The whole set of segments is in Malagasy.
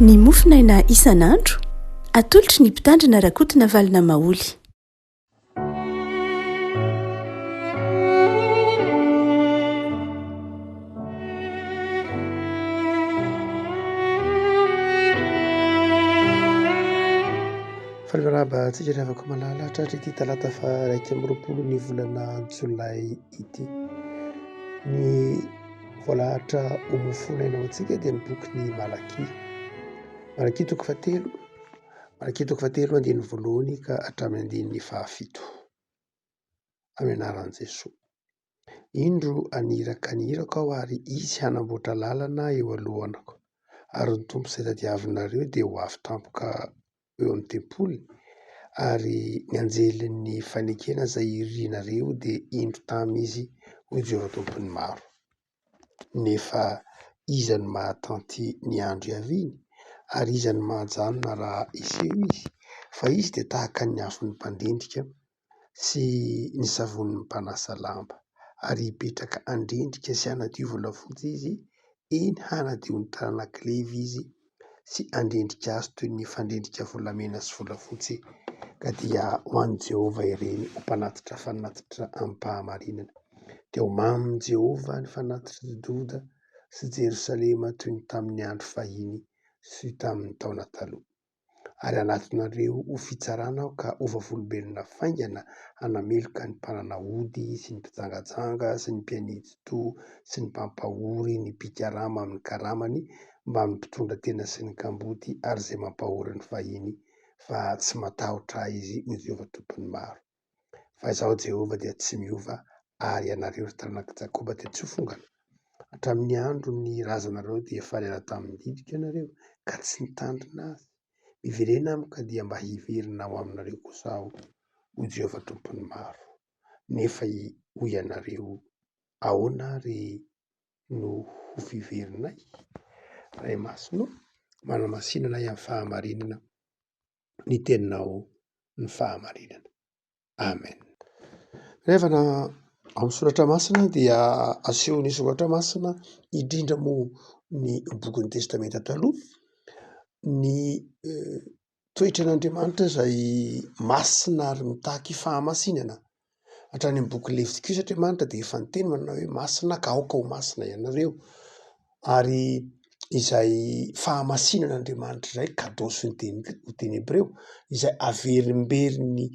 Ny mofinaina isan'andro atolotry ny mpitandrina rakotina valina maoly. Farivaraba antsika rehefa afaka malala tratra ity talata fa 1 ny volana Jolay ity. Ny voalahatra ho mofonaina ao antsika dia ny boky Malaky. Malaky toko fahatelo. Malaky toko fahatelo andininy voalohany ka hatramin'ny andininy fahafito. Amin'ny anaran'i Jesoa. Indro aniraka anirako aho ary izy hanamboatra lalana eo alohanako. Ary ny tompo izay tadiavinareo dia ho avy tampoka eo amin'ny tempoly, ary ny anjelin'ny fanekena izay irianareo dia indro tamy izy ho Jehovah tompony maro. Nefa iza ny mahatanty ny andro iaviny, ary iza ny mahajanona raha iseho izy, fa izy dia tahaka ny afon'ny mpandendrika sy ny savon'ny mpanasa lamba, ary hipetraka handendrika sy hanadio volafotsy izy, eny hanadio ny taranak'ilevy izy sy handendrika azy toy ny fandendrika volamena sy volafotsy, ka dia ho an'i Jehovah ireny ho mpanatitra fanatitra amin'ny mpahamarinana. Dia ho mamin'i Jehovah ny fanatitra Joda sy Jerosalema toy ny tamin'ny andro fahiny sy tamin'ny taona taloha. Ary anatinareo ho fitsarana aho ka ho vavolombelona faingana hanameloka ny mpananahody sy ny mpijangajanga sy ny mpianitsito sy ny mpampahory ny pikarama amin'ny karamany mba amin'ny mpitondra tena sy ny kamboty ary izay mampahory ny fahiny fa tsy matahotra izy ho Jehovah tompony maro. Fa izaho Jehovah dia tsy miova ary ianareo ry taranak'i Jakoba dia tsy ho fongana. Hatramin'ny andro ny razanareo dia efa ela tamin'ny didika ianareo ka tsy nitandrina azy. Miverena amiko ka dia mba hiverina ao aminareo kosa aho ho Jehovah tompony maro. Nefa ho ianareo ahoana ary no ho fiverinay? Ray masino, manamasinana amin'ny fahamarinana, ny teninao ny fahamarinana. Amen. Rehefa amin'ny soratra masina dia aseho ny soratra masina indrindra moa ny bokin'ny testamenta taloha, ny toetran'Andriamanitra izay masina ary mitaky fahamasinana. Hatrany amin'ny boky Levitikosy Andriamanitra dia efa niteny manao hoe masina ka aoka ho masina ianareo. Ary izay fahamasinan'Andriamanitra izay kadosy ho teny Hebreo, izay averimberin'ny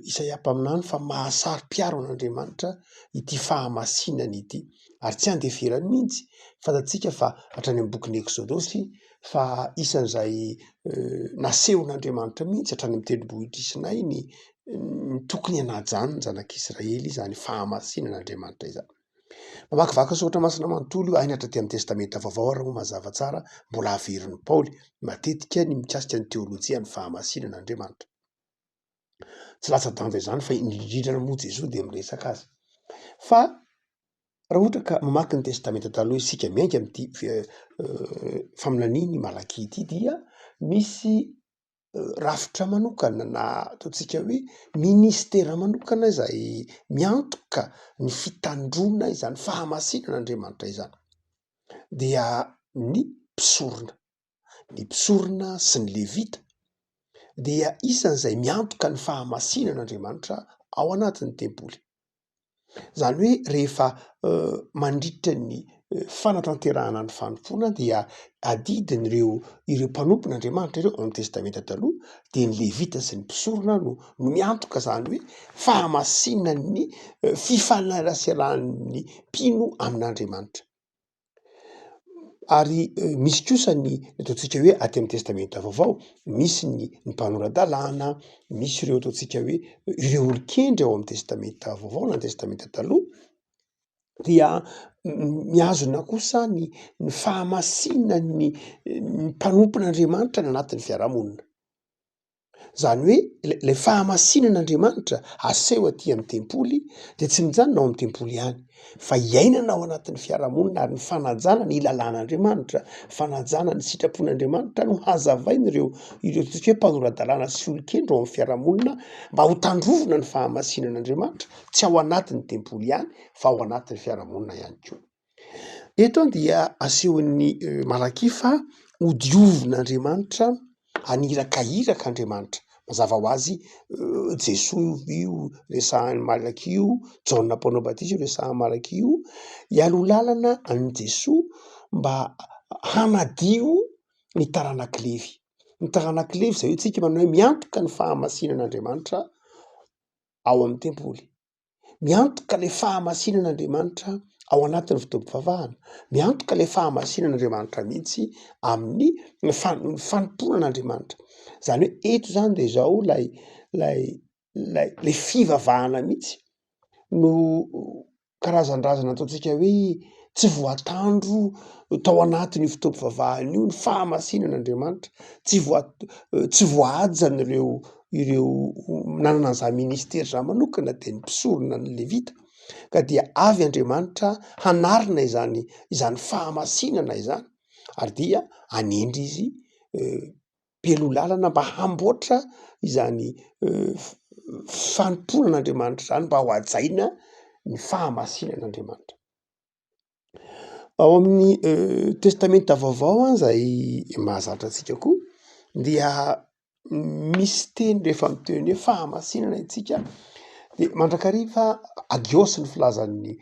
Isaia mpaminany fa mahasaro-piaro an'Andriamanitra ity fahamasinana ity. Ary tsy andeferany mihitsy fantatsika fa hatrany amin'ny bokin'ny Eksodosy fa isan'izay nasehon'Andriamanitra mihitsy hatrany amin'ny tendrombohitra Sinay ny tokony hanajanona ny zanak'Israely izany fahamasinan'Andriamanitra izany. Mamakivaky ny soratra masina manontolo io, ainy hatraty amin'ny testamenta vaovao ary moa mazava tsara, mbola averin'i Paoly matetika ny mikasika ny teolojia ny fahamasinan'Andriamanitra. Tsy latsa-danja izany fa indrindra moa Jesoa dia miresaka azy. Fa raha ohatra ka mamaky ny testamenta taloha isika miainga amin'ity faminaniany Malaky ity dia misy rafitra manokana na ataontsika hoe ministera manokana izay miantoka ny fitandrona izany fahamasinan'Andriamanitra izany. Dia ny mpisorona sy ny levita dia isan'izay miantoka ny fahamasinan'Andriamanitra ao anatin'ny tempoly. Izany hoe rehefa mandritra ny fanatanterahana ny fanompoana dia adidiny ireo mpanompon'Andriamanitra ireo amin'ny testamenta taloha, dia ny levita sy ny mpisorona no miantoka izany hoe fahamasinan'ny fifanaraseran'ny mpino amin'Andriamanitra. Ary misy kosa ny ataontsika hoe aty amin'ny testamenta vaovao, misy ny mpanorandalàna, misy ireo ataontsika hoe ireo olon-kendry ao amin'ny testamenta vaovao na ny testamenta taloha, dia mihazona kosa ny fahamasinan'ny mpanompon'Andriamanitra ny anatin'ny fiarahamonina. Izany hoe ilay fahamasinan'Andriamanitra aseho aty amin'ny tempoly dia tsy mijanona ao amin'ny tempoly ihany, fa iainana ao anatin'ny fiarahamonina ary ny fanajana ny lalàn'Andriamanitra, fanajana ny sitrapon'Andriamanitra no hazavain'ireo ataontsika hoe mpanoran-dalàna sy olon-kendry ao amin'ny fiarahamonina mba ho tandrovona ny fahamasinan'Andriamanitra tsy ao anatin'ny tempoly ihany fa ao anatin'ny fiarahamonina ihany koa. Eto dia asehon'ny Malaky fa hodiovin'Andriamanitra, anirakahiraka Andriamanitra. Mazava ho azy Jesoa io resahany malak'io, Jaona mpanao batisa io resahany malak'io, ialoha lalana an' Jesoa mba hanadio ny taranak'Levy. Ny taranak'Levy zay hoe tsika manao hoe miantoka ny fahamasinan'Andriamanitra ao amin'ny tempoly, miantoka le fahamasinan'Andriamanitra ao anatin'ny fitobim-pivavahana, miantoka le fahamasinan'Andriamanitra mihitsy amin'ny fanomponan'Andriamanitra. Zany hoe eto zany de zao le fivavahana mihitsy no karazan-drazana ataontsika hoe tsy voatandro tao anatin'io fitobim-pivavahana io ny fahamasinan'Andriamanitra, tsy voahaja ireo nanana an'izany ministera zany manokana de ny mpisorona ny levita, ka dia avy Andriamanitra hanarina izany fahamasinana izany, ary dia anendry izy mpialoha-lalana mba hamboatra izany fanomponan'Andriamanitra zany, mba ho hajaina ny fahamasinan'Andriamanitra. Ao amin'ny testamenta vaovao zay mahazatra antsika koa dia misy teny rehefa miteny hoe fahamasinana itsika, de mandrakariva agiosy ny filazan'ny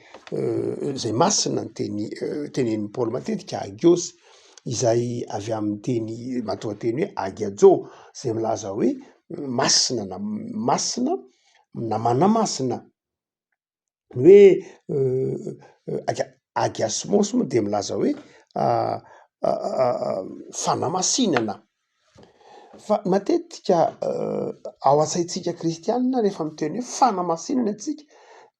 zay masina ny tenenin'ny Paoly matetika agiosy, izay avy amin'ny teny matoa-teny hoe agiajo, zay milaza hoe masina na manamasina, ny hoe agiasmos moa de milaza hoe fanamasinana. Fa matetika ao an-tsaitsika kristianina rehefa miteny hoe fanamasinana tsika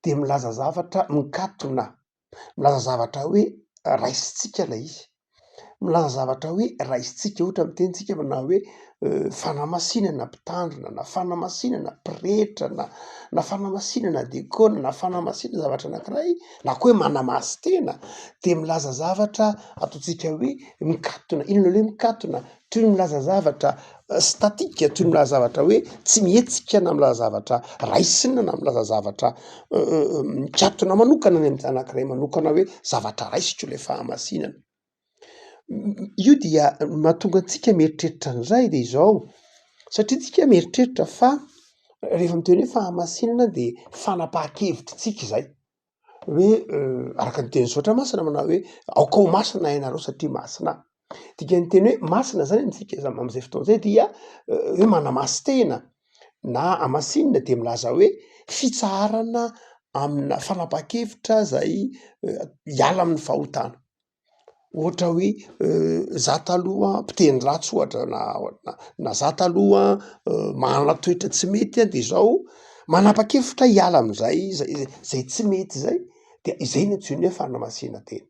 de milaza zavatra mikatona, milaza zavatra hoe raisitsika lay izy, milaza zavatra hoe raisitsika, ohatra mitentsika na hoe fanamasinana mpitandrina, na fanamasinana mpirehetra, na fanamasinana dekona, na fanamasinana zavatra anankiray, na koa hoe manamasy tena, de milaza zavatra ataontsika hoe mikatona. Inona le hoe mikatona? Toy ny milaza zavatra statika, toy ny milaza zavatra hoe tsy mihetsika, na milaza zavatra raisina, na milaza zavatra mikatona manokana ny amin'ny anankiray manokana hoe zavatra raisitro le fahamasinana. Io dia mahatonga antsika mieritreritra an'izay de izao, satria tsika mieritreritra fa rehefa miteny hoe fahamasinana de fanapahan-kevitra tsika izay, hoe araka ny teny saotra masina manao hoe aoka ho masina ianareo satria masina. Dikan'ny teny hoe masina zany antsika am'izay fotoana zay dia hoe manamasy tena, na amasinina de milaza hoe fitsarana amina fanapahan-kevitra zay hiala amin'ny fahotana. Ohatra hoe za taloha mpiteny ratsy ohatra, na za taloha manana toetra tsy mety de zao manapa-kevitra hiala am'izay zay tsy mety zay, de izay no antsoina hoe fanamasina tena.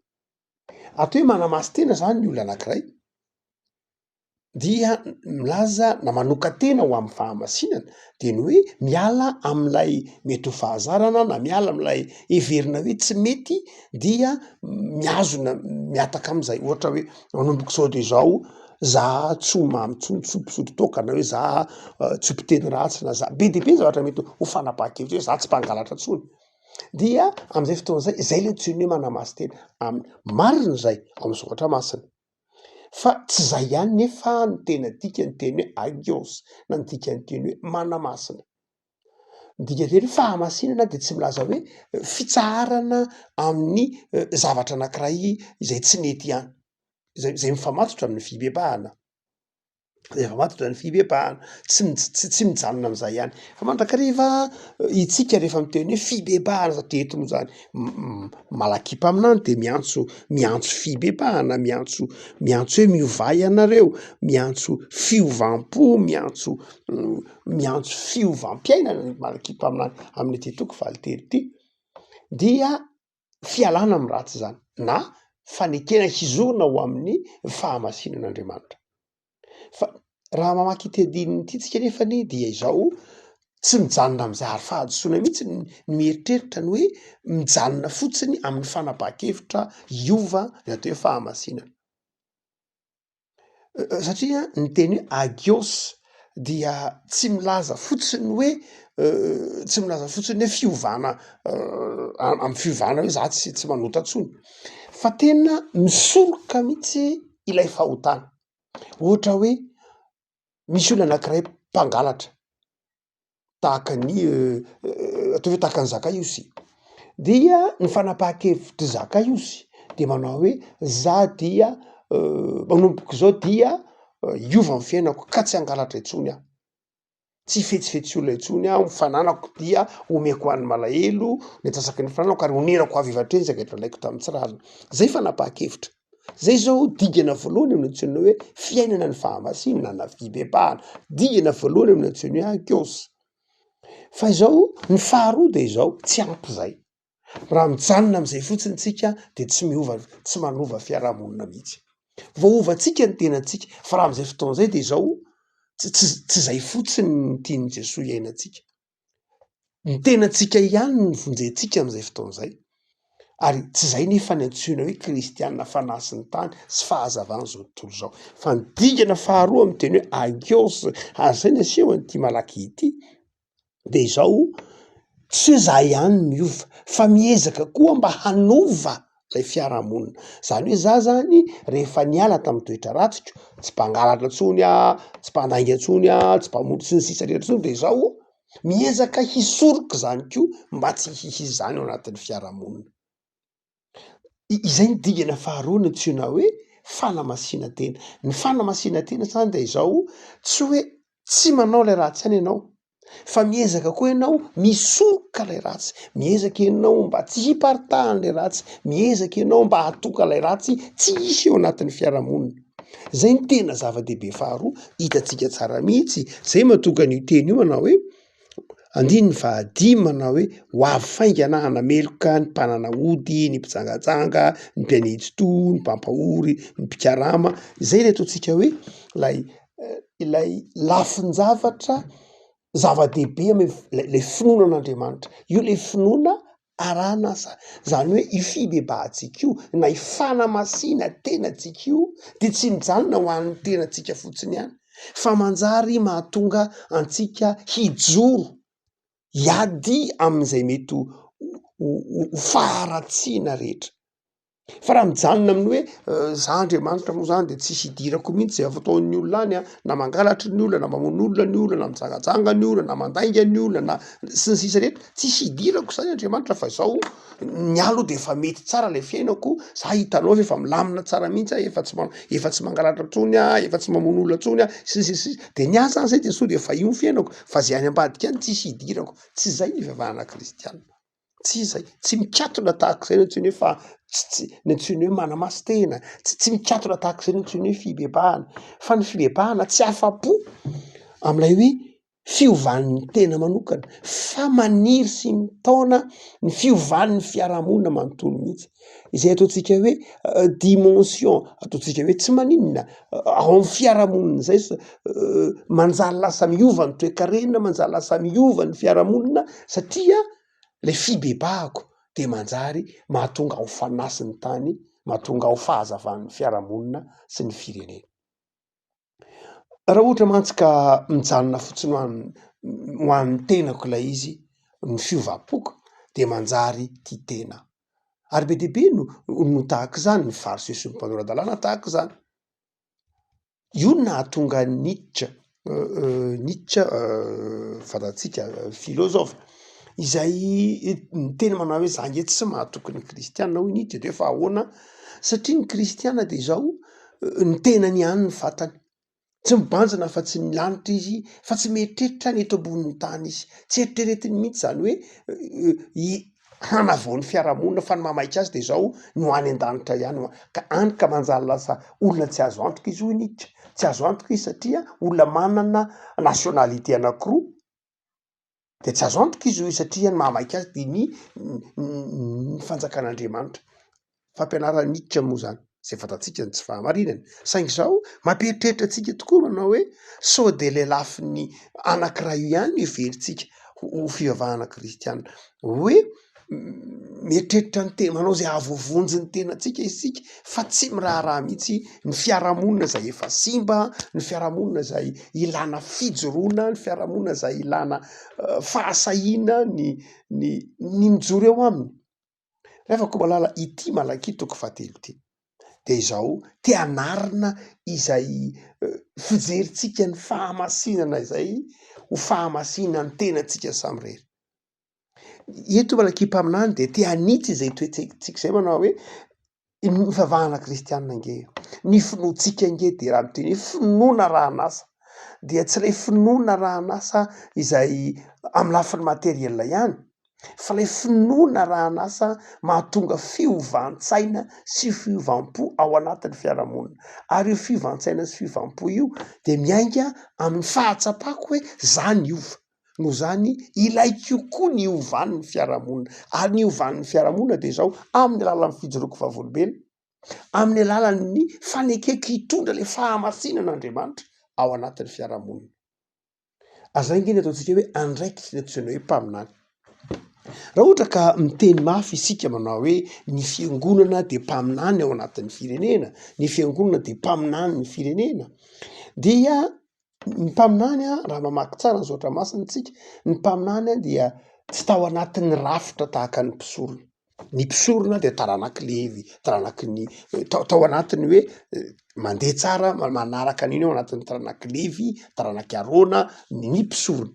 Atao hoe manamasy tena zany ny olona anankiray dia milaza na manoka tena ho amin'ny fahamasinana, de ny hoe miala am'ilay mety ho fahazarana, na miala am'ilay heverina hoe tsy mety, dia miazona miataka am'izay. Ohatra hoe manomboka sao de zao za tsy ho mamy tsy mpisotro toaka, na hoe za tsy ho mpiteny ratsy, na za be de be zavatra mety ho fanapahan-kevitra hoe za tsy mpangalatra intsony, dia am'izay fotoana zay, zay le antsoina hoe manamasy tena. Marina zay ao amin'ny soratra masina, fa tsy zay ihany nefa ny tena dika ny teny hoe agios, na ny dika ny teny hoe manamasina. Ny dika teny hoe fahamasinana de tsy milaza hoe fitsarana amin'ny zavatra anankiray izay tsy mety ihany, zay mifamatotra amin'ny fibebahana, zay mifamatotra ny fibebahana, tsy mijanona am'izay ihany. Fa mandrakariva itsika rehefa miteny hoe fibebahana, satria eto moa zany malakipa aminany de miantso fibebahana, miantso hoe miovay ianareo, miantso fiovam-po, miantso fiovam-piainana ny malakipa aminany amin'ny ty toko valitelo ty, dia fialana amin'ny ratsy zany, na fanekena hizorona ho amin'ny fahamasinan'Andriamanitra. Fa raha mamaky ity andininy ity tsika nefany dia izao tsy mijanona am'izay ary fahadisoana mihitsy ny mieritreritra ny hoe mijanona fotsiny amin'ny fanapahan-kevitra iova ny atao hoe fahamasinana. Satria ny teny hoe agios dia tsy milaza fotsiny hoe fiovana amin'ny fiovana hoe za tsy manota intsony, fa tena misoroka mihitsy ilay fahotana. ohatra hoe misy olona anankiray mpangalatra tahaka ny atao hoe tahaka ny Zakaiosy dia ny fanapahan-kevitry Zakaiosy de manao hoe za dia manomboka zao dia hiova ny fiainako ka tsy hangalatra intsony aho, tsy fetsifetsy olona intsony aho, mifananako dia omeko an'ny malahelo ny atsasaky ny fananako ary onerako avy ivatreny zakatra ilaiko tamin'ny tsirariny. Zay fanapahan-kevitra. Zay zao digana voalohany amin'ny antsoina hoe fiainana ny fahamasinana na fibebahana, digana voalohany amin'ny antsoina hoe agios. Fa izao ny faharoa de izao tsy ampy zay. Raha mijanona am'izay fotsiny tsika de tsy manova fiarahamonina mihitsy. Voaovantsika ny tenantsika fa raha am'izay fotoana zay de izao tsy zay fotsiny ny tian'i Jesoa iainantsika. Ny tenantsika ihany ny vonjentsika am'izay fotoana zay. Ary tsy zay nefa ny antsoina hoe kristianina fanasiny tany sy fahazavana zao tontolo zao. Fa ny digana faharoa amin'ny teny hoe agios, ary zay ny aseho an'ity malaky ity de izao tsy hoe za ihany miova fa miezaka koa mba hanova lay fiarahamonina. Zany hoe za zany rehefa niala tamin'ny toetra ratsiko, tsy mpangalatra intsony aho, tsy mpanainga intsony aho, tsy mpamory sy ny sisa rehetra intsony de izao miezaka hisoroka zany koa mba tsy hihisy zany ao anatin'ny fiarahamonina. Izay ny digana faharoa ny antsoina hoe fanamasinantena. Ny fanamasinantena zany de izao tsy hoe tsy manao lay ratsy ihany ianao fa miezaka koa ianao misoroka lay ratsy, miezaka ianao mba tsy hiparitahan'lay ratsy, miezaka ianao mba hatoka lay ratsy tsy hisy eo anatin'ny fiarahamonina. Zay ny tena zava-dehibe faharoa hitantsika tsara mihitsy. Zay mahatonga an'io teny io manao hoe andiny ny fahadimy manao hoe ho avy fainga na hanameloka ny mpanana ody, ny mpijangajanga, ny mpianetsito, ny mpampahory, ny mpikarama. Zay le ataontsika hoe ilay lafin-javatra zava-dehibe ame le finoana an'Andriamanitra. Io le finoana aran'asa. Zany hoe ifibebahantsika io na ifanamasina tenantsika io de tsy mijanona ho an'ny tenantsika fotsiny ihany fa manjary mahatonga antsika hijoro hiady am'izay mety ho faharatsiana rehetra. Fa raha mijanona amin'ny hoe za Andriamanitra moa zany de tsisy idirako mihitsy zay fataon'ny olona any na mangalatra ny olona, na mamono olona ny olona, na mijangajanga ny olona, na mandainga ny olona, na sy ny sisa rehetra, tsisy idirako zany Andriamanitra fa izao ny aloha de efa mety tsara le fiainako, za hitanao fa efa milamina tsara mihitsy aho, efa tsy mangalatra intsony aho, efa tsy mamono olona intsony aho, sy de ny azy zany zay de so de efa io ny fiainako fa zay any ambadika any tsisy idirako. Tsy zay ny fivavahana kristianina. Tsy zay, tsy mikatona tahak'izay ny antsoina hoe fa ny antsoina hoe manamaso-tena, tsy mikatona tahak'izay ny antsoina hoe fibebahana, fa ny fibebahana tsy afa-po am'lay hoe fiovan'ny tena manokana fa maniry sy mitaona ny fiovan'ny fiarahamonina manontolo mihitsy. Izay ataontsika hoe dimension, ataontsika hoe tsy maninona ao amin'ny fiarahamonina zay manjary lasa miova ny toe-karenina, manjary lasa miova ny fiarahamonina satria le fibebahako de manjary mahatonga ho fanasiny tany, mahatonga ho fahazavan'ny fiarahamonina sy ny firenena. Raha ohatra mantsy ka mijanona fotsiny ho an'ny tenako ilay izy, ny fiovam-poko de manjary tia tena. Ary be dehibe no tahaka zany, ny fariseus sy ny mpanorandalàna tahaka zany. Io no nahatonga Nietzsche fantatsika filôzofa izay ny teny manao hoe za nge tsy mahatoky ny kristianina hoy Nietzsche de fa ahoana satria ny kristianina de izao ny tenany ihany ny fatany, tsy mibanjina fa tsy ny lanitra izy fa tsy mieritreritra ny eto ambonin'ny tany izy, tsy eritreretiny mihitsy zany hoe hanavao ny fiarahamonina fa ny mamaika azy de izao no any an-danitra ihany ka any ka manjary lasa olona tsy azo antoka izy hoy Nietzsche. Tsy azo antoka izy satria olona manana nationalité anankiroa de tsy azo antoka izy hoy satria ny mamaika azy de ny fanjakan'Andriamanitra. Fampianaran'ny Nietzsche moa zany zay fantatsika ny tsy fahamarinana. Saingy zao mampieritreritra antsika tokoa manao hoe sao de le lafin'ny anankiray io ihany everitsika ho fivavahana kristianina hoe mieritreritra ny tena manao zay ahavoavonjy ny tenantsika isika fa tsy miraharaha mihitsy ny fiarahamonina zay efa simba, ny fiarahamonina zay ilana fijoroana, ny fiarahamonina zay ilana fahasahiana ny mijoro eo aminy. Rehefa koa malala ity malaky toko fahatelo ity. de izao teanarina izay fijeritsika ny fahamasinana izay ho fahamasinana ny tenantsika samy rery. Eto malaky mpaminany de teanitsy izay toetsika zay manao hoe ny fivavahana kristianina nge ny finoantsika nge de raha miteny hoe finoana rahanasa dia tsy ilay finoana rahanasa izay amin'ny lafiny materiela ihany fa ilay finoana rahanasa mahatonga fiovantsaina sy fiovam-po ao anatin'ny fiarahamonina ary io fiovantsaina sy fiovampo io de miainga amin'ny fahatsapako hoe zany iova no zany ilaiko koa ny iovan'ny fiarahamonina ary ny iovan'ny fiarahamonina de zao amin'ny alalan'ny fijoroako vavolombelona amin'ny alalan'ny fanekeko hitondra le fahamasinan'Andriamanitra ao anatin'ny fiarahamonina. Azay nge ny ataontsika hoe andraikitra ny antsoina hoe mpaminany. Raha ohatra ka miteny mafy isika manao hoe ny fiangonana de mpaminany ao anatin'ny firenena, ny fiangonana de mpaminany ny firenena, dia ny mpaminany raha mamaky tsara ny zoatra masina tsika, ny mpaminany dia tsy tao anatin'ny rafitra tahaka ny mpisorona. Ny mpisorona de taranaky ny tao anatiny hoe mandeha tsara manaraka an'iny ao anatin'ny taranaky levy, taranaky arona ny mpisorona.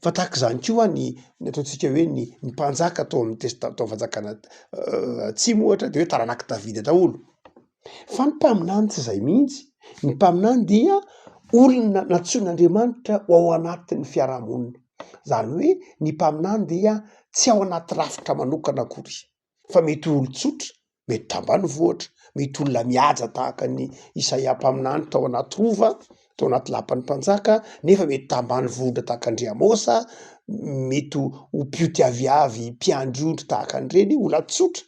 Fa tahaka zany koa ny ataontsika hoe ny mpanjaka tao amin'ny tao fanjakana atsimo ohatra de hoe taranaky Davida daholo. Fa ny mpaminany tsy izay mihitsy. Ny mpaminany dia olona natsoin'Andriamanitra ao anatin'ny fiarahamonina. Zany hoe ny mpaminany dia tsy ao anaty rafitra manokana akory, fa mety olo-tsotra, mety tambanivohitra, mety olona mihaja tahaka ny Isaia mpaminany tao anaty rova, tao anaty lapan'ny mpanjaka, nefa mety tambanivohitra tahaka Andriamosa, mety ho mpiotiaviavy mpiandry ondry tahaka an'ireny ola-tsotra.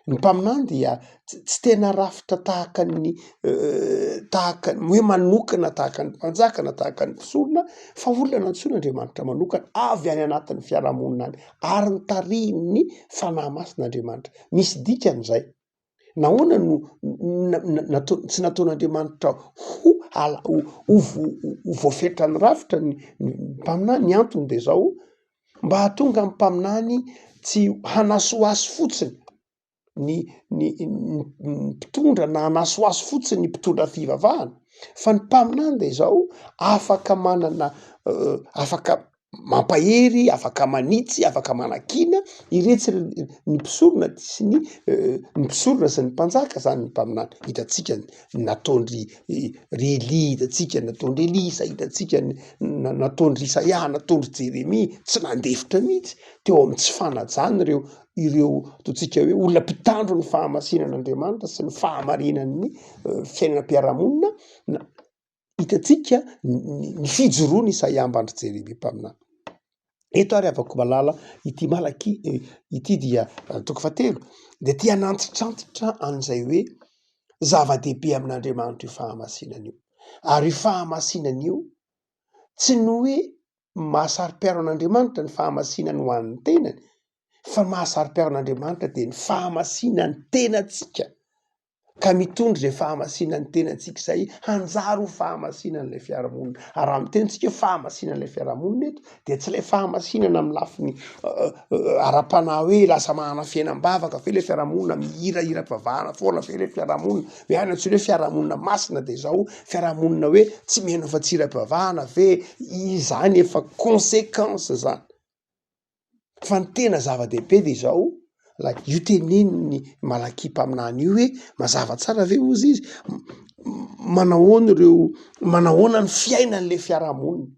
Ny mpaminany dia tsy tena rafitra tahaka ny hoe manokana tahaka ny mpanjaka na tahaka ny mpisorona, fa olona nantsoin'Andriamanitra manokana avy any anatin'ny fiarahamonina any ary mitarimy ny fanahy masin'Andriamanitra. Misy dikan'izay. Nahoana no tsy nataon'Andriamanitra ho voafetra ny rafitra ny mpaminany? Ny antony de zao, mba hahatonga ny mpaminany tsy hanasoasy fotsiny ny mpitondra na hanasoasy fotsiny ny mpitondra fivavahana, fa ny mpaminany de zao afaka manana afaka mampahery, afaka manitsy, afaka manakina iretsy ny mpisorona sy ny mpisorona sy ny mpanjaka zany ny mpaminany. Hitatsika nataondry Rely, hitatsika nataondry Elisa, hitatsika nataondry Isaia, nataondry Jeremia, tsy nandefitra mihitsy teo amin'ny tsy fanajany ireo ataontsika hoe olona mpitandro ny fahamasinan'Andriamanitra sy ny fahamarinan'ny fiainam-piarahamonina. Hitatsika ny fijoroany Isaia ambandry Jeremia mpaminany. Eto ary avako malala ity malaky ity dia toko fahatelo de tia nantitrantitra an'izay hoe zava-dehibe amin'Andriamanitra io fahamasinana io. Ary io fahamasinana io tsy no hoe mahasarim-piaro an'Andriamanitra ny fahamasinana ho an'ny tenany, fa mahasarim-piaro an'Andriamanitra de ny fahamasinany tenatsika, ka mitondry le fahamasinany tenantsika izay hanjary ho fahamasinan'ilay fiarahamonina. Ary raha mitenitsika fahamasinan'ilay fiarahamonina eto de tsy ilay fahamasinana amin'ny lafiny ara-panahy hoe lasa manana fiainam-bavaka ve le fiarahamonina, mihirahira mpivavahana foana ve le fiarahamonina, hoe any antsoina hoe fiarahamonina masina de zao fiarahamonina hoe tsy miheno fa tsira-pivavahana ve, izany efa conséquence zany. Fa ny tena zava-dehibe de zao io teneniny malaky mpaminany io hoe mazava tsara ve ozy izy manahoana ny fiainan'le fiarahamonina,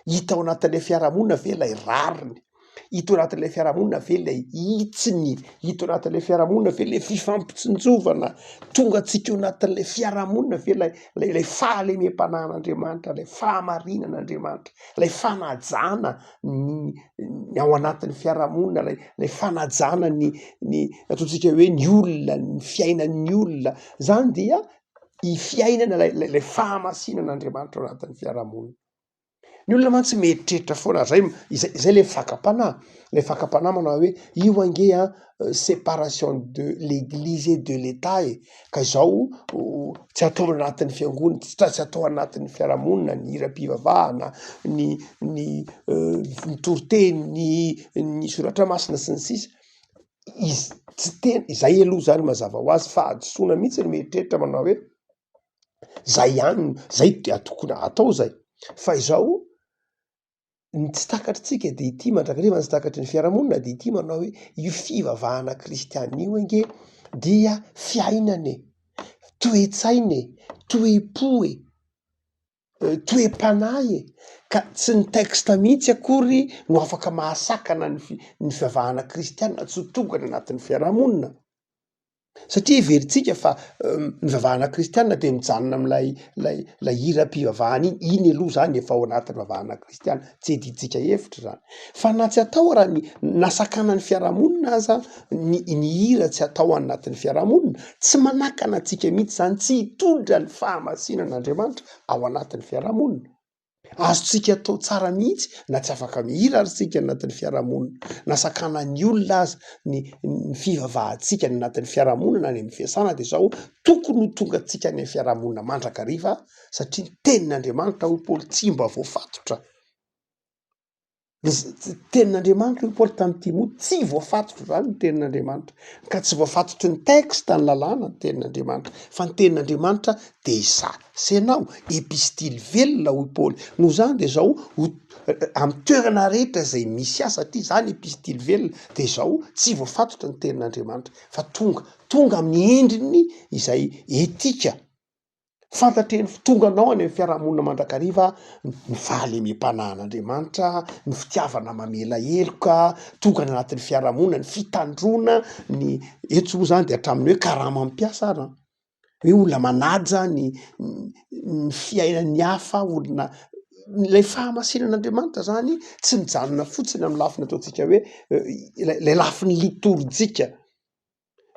hita ao anatin'le fiarahamonina ve lay rariny, hita ao anatin'le fiarahamonina ve lay hitsiny, hita ao anatin'le fiarahamonina ve le fifampitsinjovana tonga antsika ao anatin'le fiarahamonina ve lay fahalemem-panahyn'Andriamanitra, lay fahamarinan'Andriamanitra, lay fanajana ny ao anatin'ny fiarahamonina, lay fanajana ny ataontsika hoe ny olona, ny fiainan'ny olona. Zany dia i fiainana lay fahamasinan'Andriamanitra ao anatin'ny fiarahamonina. Ny olona mantsy mieritreritra foana zay le fakapanahy. Le fakapanahy manao hoe io ange séparation de l'église et de l'état ka izao tsy atao anatin'ny fiangonana, tsy atao anatin'ny fiarahamonina ny hira-pivavahana, ny toriteny, ny soratra masina sy ny sisa. izy tsy tena izay aloha zany mazava ho azy fa adosoana mihitsy ny mieritreritra manao hoe zay ihany zay tokony atao zay fa izao ny tsy takatritsika de ity mandrakariva ny tsy takatry ny fiarahamonina de ity manao hoe io fivavahana kristianina io ange dia fiainane, toe-tsaine, toe-po toe-panahy ka tsy ny teksta mihitsy akory no afaka mahasakana ny fivavahana kristianina tsy ho tonga ny anatin'ny fiarahamonina satria veritsika fa ny vavahana kristianina de mijanona am'lay hiram-pivavahana iny aloha zany efa ao anatin'ny vavahana kristiana tsy editsika hevitra zany fa na tsy atao raha ny nasakana ny fiarahamonina aza ny hira tsy atao anatin'ny fiarahamonina tsy manakana atsika mihitsy zany tsy hitondra ny fahamasinan'Andriamanitra ao anatin'ny fiarahamonina azotsika atao tsara mihitsy na tsy afaka mihira ary tsika anatin'ny fiarahamonina nasakana ny olona aza ny fivavahantsika ny anatin'ny fiarahamonina any amin'ny fiasana de zao tokony ho tonga atsika any amin'ny fiarahamonina mandrakariva satria ny tenin'Andriamanitra hoy Paoly tsy mba voafatotra tenin'Andriamanitra hoy Paoly tamin'ny Timoty tsy voafatotra zany ny tenin'Andriamanitra ka tsy voafatotry ny teksta ny lalàna ny tenin'Andriamanitra fa ny tenin'Andriamanitra de senao epistily velona hoy Paoly noho zany de zao amin'ny toerana rehetra zay misy azy satria zany epistily velona de zao tsy voafatotra ny tenin'Andriamanitra fa tonga amin'ny endriny izay etika fantatreny tonganao any amin'ny fiarahamonina mandrakariva ny fahalemem-panahin'Andriamanitra ny fitiavana mamela heloka tonga ny anatin'ny fiarahamonina ny fitandrona ny etso moa zany de hatramin'ny hoe karama mampiasa ara hoe olona manaja ny fiainan'ny hafa olona lay fahamasinan'Andriamanitra zany tsy mijanona fotsiny amin'ny lafiny ataontsika hoe lay lafiny litorjika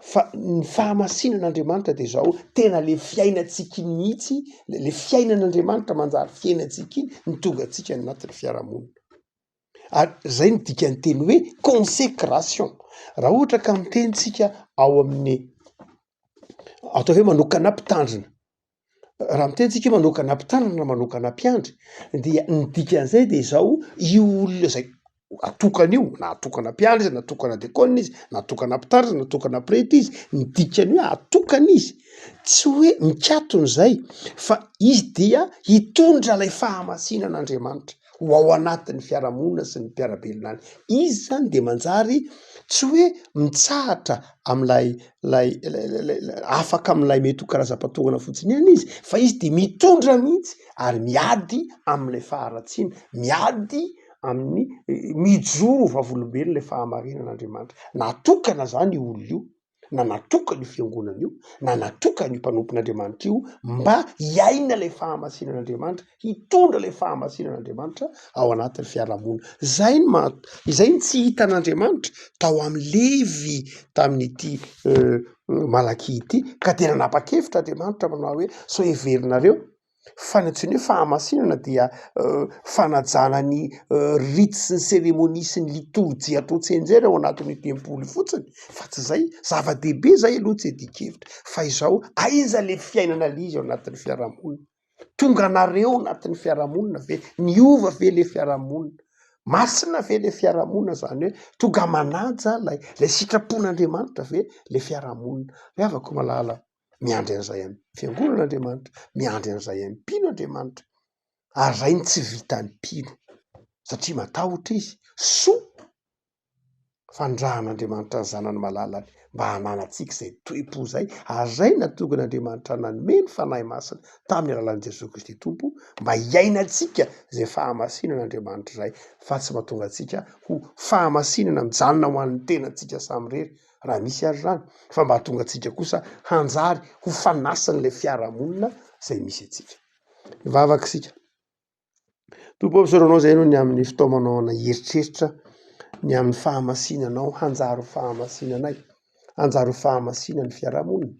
fa ny fahamasinan'Andriamanitra de zao tena le fiainatsika iny mihitsy le fiainan'Andriamanitra manjary fiainatsika iny ny tonga atsika ny anatin'ny fiarahamonina ary zay ny dikany teny hoe consécration raha ohatra ka mitentsika ao amin'ny atao hoe manokana mpitandrina raha mitentsika manokana mpitandrina na manokana mpiandry dia ny dikan'izay de zao io olona zay atokana io na atokana mpiandry izy natokana diakona izy natokana mpitandrina natokana prety izy ny dikany hoe atokana izy tsy hoe mikatony zay fa izy dia hitondra lay fahamasinan'Andriamanitra ho ao anatin'ny fiarahamonina sy ny mpiarabelona any izy zany de manjary tsy hoe mitsahatra am'lay afaka am'lay mety ho karazam-patongana fotsiny ihany izy fa izy de mitondra mihitsy ary miady am'lay faharatsiana miady amin'ny mijoro vavolombelona le fahamarinan'Andriamanitra natokana zany io olona io na natokany io fiangonana io na natokany io mpanompon'Andriamanitra io mba hiaina lay fahamasinan'Andriamanitra hitondra lay fahamasinan'Andriamanitra ao anatin'ny fiarahamonina izay ny tsy hitan'Andriamanitra tao amin'ny Levy tamin'ity Malaky ity ka tena nanapa-kevitra Andriamanitra manao hoe sao heverinareo fa ny antsoina hoe fahamasinana dia fanajana ny rity sy ny seremonia sy ny litorjia atao tsenjera ao anatin'ny tempoly fotsiny fa tsy zay zava-dehibe zay aloha tsy edikevitra fa izao aiza le fiainana lizy ao anatin'ny fiarahamonina tonga anareo anatin'ny fiarahamonina ve niova ve le fiarahamonina masina ve le fiarahamonina zany hoe tonga manaja lay sitrapon'Andriamanitra ve le fiarahamonina hoe avako malala miandry an'izay amin'ny fiangonan'Andriamanitra miandry an'izay amin'ny mpino Andriamanitra ary zay ny tsy vitan'ny mpino satria matahotra izy soa fandrahan'Andriamanitra ny zanany malalany mba hananatsika zay toe-po zay ary zay natonga n'Andriamanitra nanome ny fanahy masina tamin'ny alalan'i Jesosy Kristy Tompo mba hiainatsika zay fahamasinan'Andriamanitra zay fa tsy mahatonga atsika ho fahamasinana mijanona ho an'ny tenantsika samy rery raha misy ary zany fa mba hatonga atsika kosa hanjary ho fanasan'le fiarahamonina zay misy atsika mivavaka sika tompo ampisaoranao zay no ny amin'ny fitaomanao ana heritreritra ny amin'ny fahamasinanao hanjary ho fahamasinanay hanjary ho fahamasinan'ny fiarahamonina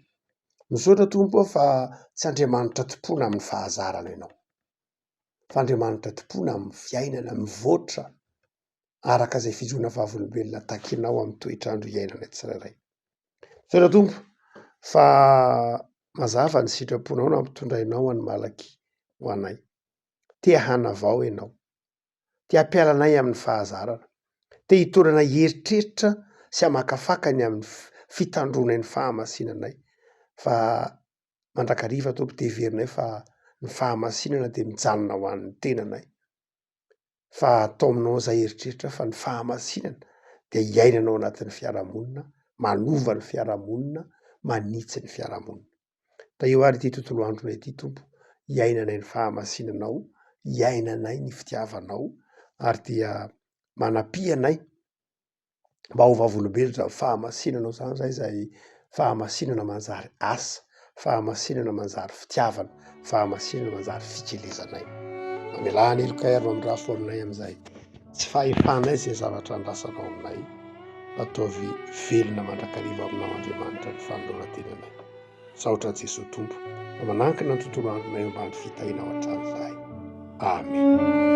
misaotra tompo fa tsy Andriamanitra tompona amin'ny fahazarana ianao fa Andriamanitra tompona amin'ny fiainana mivoatra araka zay fijona vavolombelona takinao amin'ny toetrandro iainana tsirairay misaotra tompo fa mazava ny sitraponao na mpitondrainao any Malaky ho anay tea hanavao ianao tea hampialanay amin'ny fahazarana te hitorana heritreritra sy hamakafakany amin'ny fitandronay ny fahamasinanay fa mandrakariva tompo de heverinay fa ny fahamasinana de mijanona ho an'ny tenanay fa atao aminao zay eritreritra fa ny fahamasinana de iainanao anatin'ny fiarahamonina, manova ny fiarahamonina, manitsy ny fiarahamonina. Da eo ary ity tontolo andronay ity tompo, iainanay ny fahamasinanao, iainanay ny fitiavanao, ary dia manampianay mba ho vavolombelona ny fahamasinanao zany zay fahamasinana manjary asa, fahamasinana manjary fitiavana, fahamasinana manjary fikelezanay. Mamelany heloka amin'ny rafo aminay amin'izay tsy fahefanay zay zavatra andrasanao aminay, ataovy velona mandrakariva aminao Andriamanitra ny fanoloran-tenanay. Saotra Jesosy tompo, manankina ny tontolo andronay ambany fitahinao hatramin'izay. Amen.